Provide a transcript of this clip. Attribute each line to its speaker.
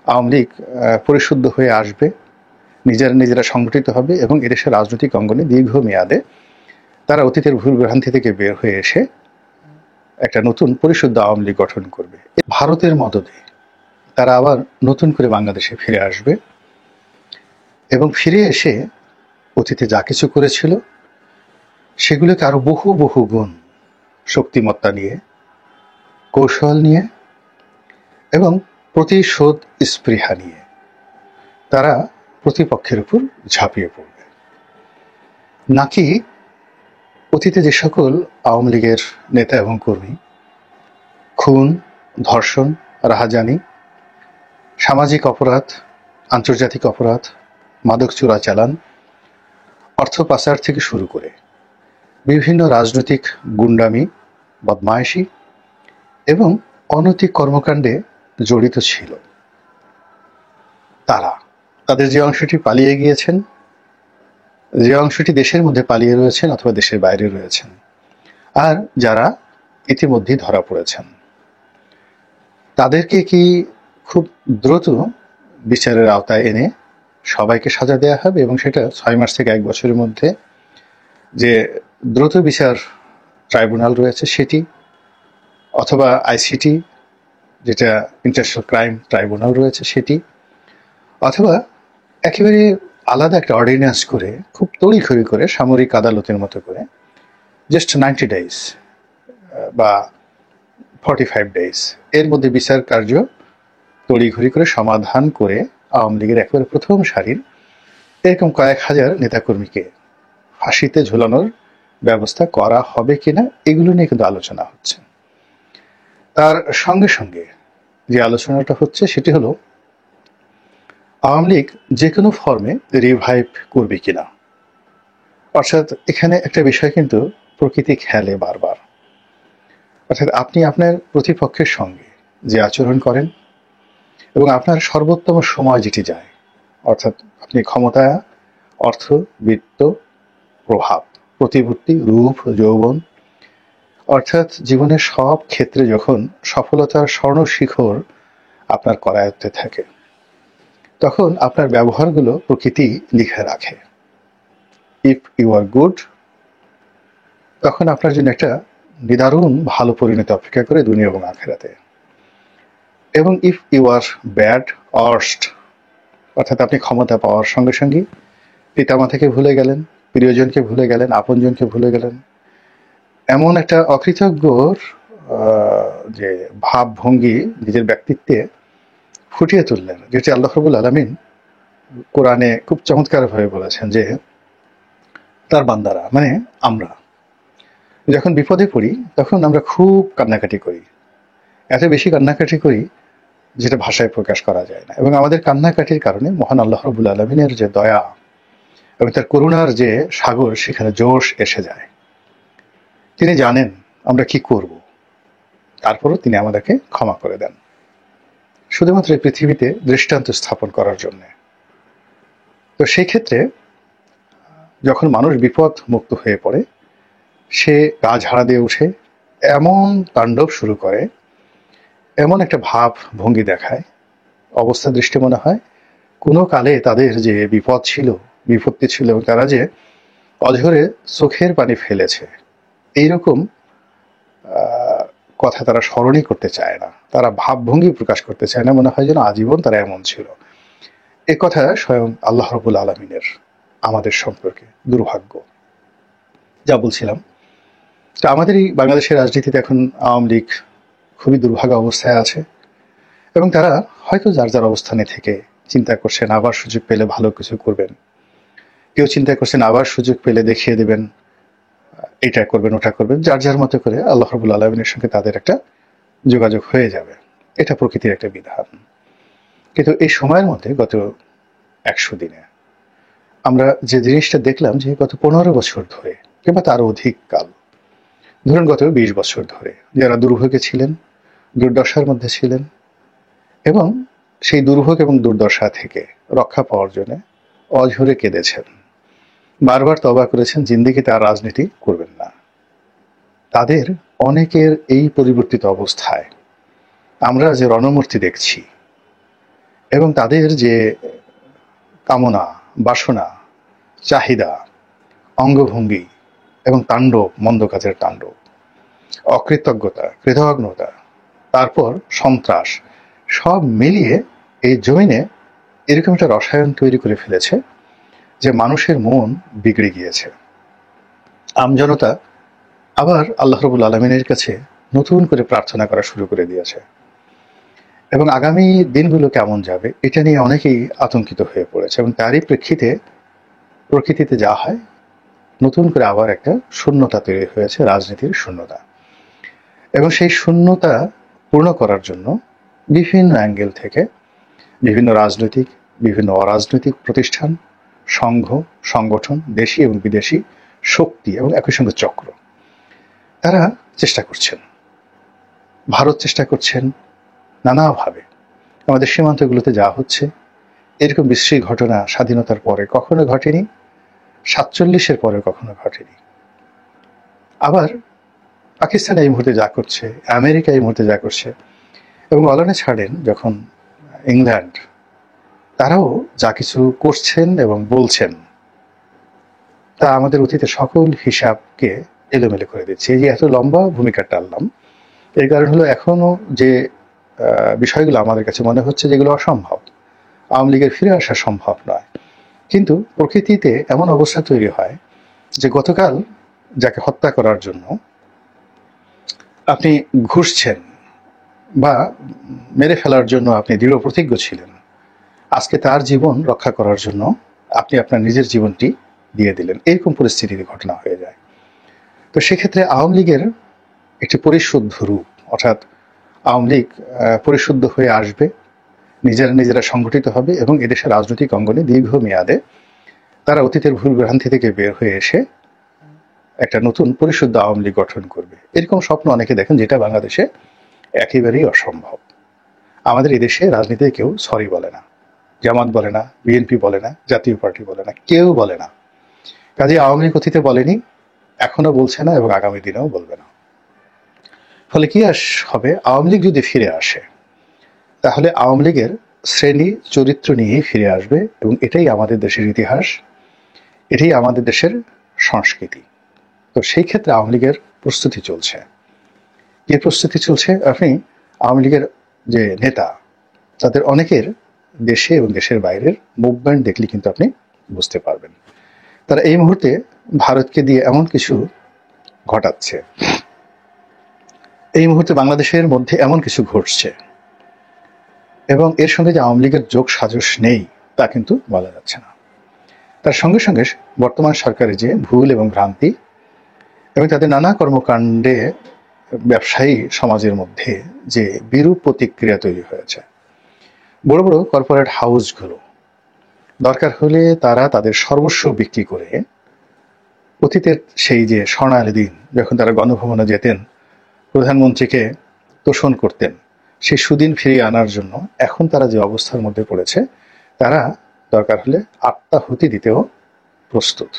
Speaker 1: আওয়ামী লীগ পরিশুদ্ধ হয়ে আসবে, নিজেরা সংগঠিত হবে এবং এদেশের রাজনৈতিক অঙ্গনে দীর্ঘমেয়াদে তারা অতীতের ভুল ভ্রান্তি থেকে বের হয়ে এসে একটা নতুন পরিশুদ্ধ আওয়ামী লীগ গঠন করবে। ভারতের মদদে তারা আবার নতুন করে বাংলাদেশে ফিরে আসবে এবং ফিরে এসে অতীতে যা কিছু করেছিল সেগুলোকে আরো বহু বহু গুণ শক্তিমত্তা নিয়ে, কৌশল নিয়ে এবং প্রতিশোধ স্পৃহা নিয়ে তারা প্রতিপক্ষের উপর ঝাঁপিয়ে পড়বে। নাকি অতীতে যে সকল আওয়ামী লীগের নেতা এবং কর্মী খুন, ধর্ষণ, রাহাজানি, সামাজিক অপরাধ, আন্তর্জাতিক অপরাধ, মাদক চোরাচালান, অর্থ পাচার থেকে শুরু করে বিভিন্ন রাজনৈতিক গুন্ডামি, বদমায়েশি এবং অনৈতিক কর্মকাণ্ডে জড়িত ছিল, তাদের যে অংশটি পালিয়ে গিয়েছেন, যে অংশটি দেশের মধ্যে পালিয়ে রয়েছেন অথবা দেশের বাইরে রয়েছেন, আর যারা ইতিমধ্যেই ধরা পড়েছেন, তাদেরকে কি খুব দ্রুত বিচারের আওতায় এনে সবাইকে সাজা দেওয়া হবে এবং সেটা 6 মাস থেকে 1 বছরের মধ্যে যে দ্রুত বিচার ট্রাইব্যুনাল রয়েছে সেটি, অথবা আইসিটি যেটা ইন্টারন্যাশনাল ক্রাইম ট্রাইব্যুনাল রয়েছে সেটি, অথবা একেবারে আলাদা একটা অর্ডিন্যান্স করে খুব তড়িঘড়ি করে সামরিক আদালতের মতো করে জাস্ট 90 ডেজ বা 45 ডেজ এর মধ্যে বিচার কার্য তড়িঘড়ি করে সমাধান করে আওয়ামী লীগের একেবারে প্রথম সারির এরকম কয়েক হাজার নেতাকর্মীকে ফাঁসিতে ঝুলানোর ব্যবস্থা করা হবে কিনা, এগুলো নিয়ে কিন্তু আলোচনা হচ্ছে। তার সঙ্গে সঙ্গে যে আলোচনাটা হচ্ছে সেটি হলো আওয়ামী লীগ যে কোনো ফর্মে রিভাইভ করবে কিনা। অর্থাৎ এখানে একটা বিষয় কিন্তু প্রকৃতি খেলে বারবার। অর্থাৎ আপনি আপনার প্রতিপক্ষের সঙ্গে যে আচরণ করেন এবং আপনার সর্বোত্তম সময় যেটি যায়, অর্থাৎ আপনি ক্ষমতা, অর্থ, বিত্ত, প্রভাব, প্রতিপত্তি, রূপ, যৌবন, অর্থাৎ জীবনের সব ক্ষেত্রে যখন সফলতার স্বর্ণ শিখর আপনার করায়ত্তে থাকে, তখন আপনার ব্যবহারগুলো প্রকৃতি লিখে রাখে। ইফ ইউ আর গুড, তখন আপনার জন্য একটা নিদারুণ ভালো পরিণতি অপেক্ষা করে দুনিয়া এবং আখেরাতে। এবং if you are bad worst, অর্থাৎ আপনি ক্ষমতা পাওয়ার সঙ্গে সঙ্গে পিতামাতাকে ভুলে গেলেন, প্রিয়জনকে ভুলে গেলেন, আপনজনকে ভুলে গেলেন, এমন একটা অকৃতজ্ঞর যে ভাবভঙ্গি নিজের ব্যক্তিত্বে ফুটিয়ে তুললেন, যেটি আল্লাহ রাব্বুল আলামিন কোরআনে খুব চমৎকারভাবে বলেছেন যে তার বান্দারা মানে আমরা যখন বিপদে পড়ি তখন আমরা খুব কান্নাকাটি করি, এত বেশি কান্নাকাটি করি যেটা ভাষায় প্রকাশ করা যায় না। এবং আমাদের কান্নাকাটির কারণে মহান আল্লাহ রাব্বুল আলামিনের যে দয়া এবং তার করুণার যে সাগর সেখানে জোশ এসে যায়। তিনি জানেন আমরা কি করব, তারপরও তিনি আমাদেরকে ক্ষমা করে দেন শুধুমাত্র এই পৃথিবীতে দৃষ্টান্ত স্থাপন করার জন্য। তো সেই ক্ষেত্রে যখন মানুষ বিপদ মুক্ত হয়ে পড়ে, সে গা ঝাড়া দিয়ে উঠে এমন তাণ্ডব শুরু করে, এমন একটা ভাব ভঙ্গি দেখায়, অবস্থা দৃষ্টি মনে হয় কোনো কালে তাদের যে বিপদ ছিল, বিপত্তি ছিল, তারা যে অঝরে চোখের পানি ফেলেছে, এইরকম কথা তারা স্মরণই করতে চায় না, তারা ভাবভঙ্গি প্রকাশ করতে চায় না, মনে হয় যেন আজীবন তারা এমন ছিল। এ কথা স্বয়ং আল্লাহ রাব্বুল আলামিনের আমাদের সম্পর্কে দুর্ভাগ্য। যা বলছিলাম, তো আমাদের এই বাংলাদেশের রাজনীতিতে এখন আওয়ামী লীগ খুবই দুর্ভাগ্য অবস্থায় আছে এবং তারা হয়তো যার যার অবস্থানে থেকে চিন্তা করছেন আবার সুযোগ পেলে ভালো কিছু করবেন, কেউ চিন্তা করছেন আবার সুযোগ পেলে দেখিয়ে দেবেন এটা করবেন ওটা করবেন, যার যার মতো করে আল্লাহ রাব্বুল আলামিনের সঙ্গে তাদের একটা যোগাযোগ হয়ে যাবে, এটা প্রকৃতির একটা বিধান। কিন্তু এই সময়ের মধ্যে গত 100 দিনে আমরা যে জিনিসটা দেখলাম যে গত 15 বছর ধরে কিংবা তারও অধিক কাল, ধরুন গত 20 বছর ধরে যারা দুর্ভোগে ছিলেন, দুর্দশার মধ্যে ছিলেন এবং সেই দুর্ভোগ এবং দুর্দশা থেকে রক্ষা পাওয়ার জন্য অঝরে কেঁদেছেন, বারবার তওবা করেছেন জিন্দেগিতে আর রাজনীতি করবেন না, তাদের অনেকের এই পরিবর্তিত অবস্থায় আমরা যে রণমূর্তি দেখছি, এবং তাদের যে কামনা, বাসনা, চাহিদা, অঙ্গভঙ্গি এবং তাণ্ডব, মন্দ কাজের তাণ্ডব, অকৃতজ্ঞতা, কৃতঘ্নতা, তারপর সন্ত্রাস, সব মিলিয়ে এই জমিনে এরকম একটা রসায়ন তৈরি করে ফেলেছে যে মানুষের মন বিগড়ে গিয়েছে। আমজনতা আবার আল্লাহ রাব্বুল আলামিনের কাছে নতুন করে প্রার্থনা করা শুরু করে দিয়েছে, এবং আগামী দিনগুলো কেমন যাবে এটা নিয়ে অনেকেই আতঙ্কিত হয়ে পড়েছে। এবং তারই প্রেক্ষিতে প্রকৃতিতে যা হয়, নতুন করে আবার একটা শূন্যতা তৈরি হয়েছে, রাজনীতির শূন্যতা। এবং সেই শূন্যতা পূর্ণ করার জন্য বিভিন্ন অ্যাঙ্গেল থেকে বিভিন্ন রাজনৈতিক, বিভিন্ন অরাজনৈতিক প্রতিষ্ঠান, সংঘ, সংগঠন, দেশি এবং বিদেশি শক্তি এবং একই সঙ্গে চক্র, তারা চেষ্টা করছেন। ভারত চেষ্টা করছেন নানাভাবে। আমাদের সীমান্তগুলোতে যা হচ্ছে, এরকম বিশ্রী ঘটনা স্বাধীনতার পরে কখনো ঘটেনি, 47-এর পরে কখনো ঘটেনি। আবার পাকিস্তান এই মুহূর্তে যা করছে, আমেরিকা এই মুহূর্তে যা করছে, এবং অলানে ছাড়েন যখন ইংল্যান্ড, তারাও যা কিছু করছেন এবং বলছেন, তা আমাদের অতীতের সকল হিসাবকে এলোমেলো করে দিচ্ছে। এই যে এত লম্বা ভূমিকা টানলাম, এর কারণ হলো এখনো যে বিষয়গুলো আমাদের কাছে মনে হচ্ছে যেগুলো অসম্ভব, আওয়ামী লীগের ফিরে আসা সম্ভব নয়। কিন্তু প্রকৃতিতে এমন অবস্থা তৈরি হয় যে গতকাল যাকে হত্যা করার জন্য আপনি ঘুষছেন বা মেরে ফেলার জন্য আপনি দৃঢ় প্রতিজ্ঞ ছিলেন, আজকে তার জীবন রক্ষা করার জন্য আপনি আপনার নিজের জীবনটি দিয়ে দিলেন। এরকম পরিস্থিতির ঘটনা হয়ে যায়। তো সেক্ষেত্রে আওয়ামী লীগের একটি পরিশুদ্ধ রূপ, অর্থাৎ আওয়ামী লীগ পরিশুদ্ধ হয়ে আসবে, নিজেরা সংগঠিত হবে এবং এদেশের রাজনৈতিক অঙ্গনে দীর্ঘমেয়াদে তারা অতীতের ভুল ভ্রান্তি থেকে বের হয়ে এসে একটা নতুন পরিশুদ্ধ আওয়ামী লীগ গঠন করবে। এরকম স্বপ্ন অনেকে দেখেন, যেটা বাংলাদেশে একেবারেই অসম্ভব। আমাদের এদেশে রাজনীতিতে কেউ সরি বলে না, জামাত বলে না, বিএনপি বলে না, জাতীয় পার্টি বলে না, কেউ বলে না। কাজে আওয়ামী লীগ অতীতে বলেনি, এখনো বলছে না এবং আগামী দিনেও বলবে না। ফলে কি হবে, আওয়ামী লীগ যদি ফিরে আসে তাহলে আওয়ামী লীগের শ্রেণী চরিত্র নিয়েই ফিরে আসবে, এবং এটাই আমাদের দেশের ইতিহাস, এটাই আমাদের দেশের সংস্কৃতি। তো সেই ক্ষেত্রে আওয়ামী লীগের প্রস্তুতি চলছে। কি প্রস্তুতি চলছে? আপনি আওয়ামী লীগের যে নেতা, তাদের অনেকের দেশে এবং দেশের বাইরের মুভমেন্ট দেখলে কিন্তু আপনি বুঝতে পারবেন। তারা এই মুহূর্তে ভারতকে দিয়ে এমন কিছু ঘটাচ্ছে, এই মুহূর্তে বাংলাদেশের মধ্যে এমন কিছু ঘটছে, এবং এর সঙ্গে যে আওয়ামী লীগের যোগ সাজস নেই তা কিন্তু বলা যাচ্ছে না। তার সঙ্গে সঙ্গে বর্তমান সরকারের যে ভুল এবং ভ্রান্তি এবং তাদের নানা কর্মকাণ্ডে ব্যবসায়ী সমাজের মধ্যে যে বিরূপ প্রতিক্রিয়া তৈরি হয়েছে, বড় বড় কর্পোরেট হাউসগুলো দরকার হলে তারা তাদের সর্বস্ব বিক্রি করে অতীতের সেই যে স্বর্ণালী দিন যখন তারা গণভবনে যেতেন, প্রধানমন্ত্রীকে তোষণ করতেন, সেই সুদিন ফিরিয়ে আনার জন্য এখন তারা যে অবস্থার মধ্যে পড়েছে, তারা দরকার হলে আত্মাহুতি দিতেও প্রস্তুত।